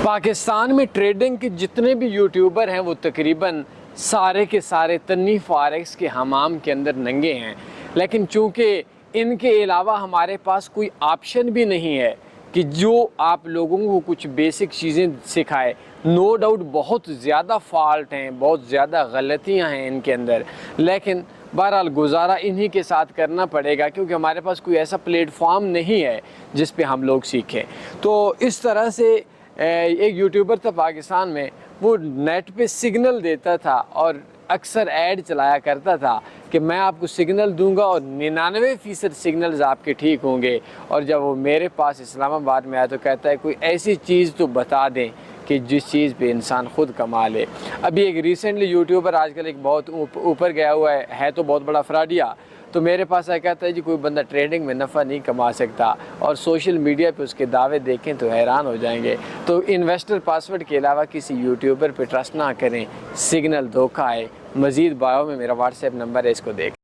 پاکستان میں ٹریڈنگ کے جتنے بھی یوٹیوبر ہیں وہ تقریباً سارے کے سارے تنی فارکس کے حمام کے اندر ننگے ہیں، لیکن چونکہ ان کے علاوہ ہمارے پاس کوئی آپشن بھی نہیں ہے کہ جو آپ لوگوں کو کچھ بیسک چیزیں سکھائے۔ نو ڈاؤٹ بہت زیادہ فالٹ ہیں، بہت زیادہ غلطیاں ہیں ان کے اندر، لیکن بہرحال گزارا انہی کے ساتھ کرنا پڑے گا کیونکہ ہمارے پاس کوئی ایسا پلیٹ فارم نہیں ہے جس پہ ہم لوگ سیکھیں۔ تو اس طرح سے ایک یوٹیوبر تھا پاکستان میں، وہ نیٹ پہ سگنل دیتا تھا اور اکثر ایڈ چلایا کرتا تھا کہ میں آپ کو سگنل دوں گا اور 99% سگنلز آپ کے ٹھیک ہوں گے، اور جب وہ میرے پاس اسلام آباد میں آیا تو کہتا ہے کوئی ایسی چیز تو بتا دیں کہ جس چیز پہ انسان خود کما لے۔ ابھی ایک ریسنٹلی یوٹیوبر آج کل ایک بہت اوپر گیا ہوا ہے تو بہت بڑا فراڈیا، تو میرے پاس آیا کہتا ہے جی کوئی بندہ ٹریڈنگ میں نفع نہیں کما سکتا، اور سوشل میڈیا پہ اس کے دعوے دیکھیں تو حیران ہو جائیں گے۔ تو انویسٹر پاسورڈ کے علاوہ کسی یوٹیوبر پہ ٹرسٹ نہ کریں، سگنل دھوکہ ہے۔ مزید بایو میں میرا واٹس ایپ نمبر ہے، اس کو دیکھ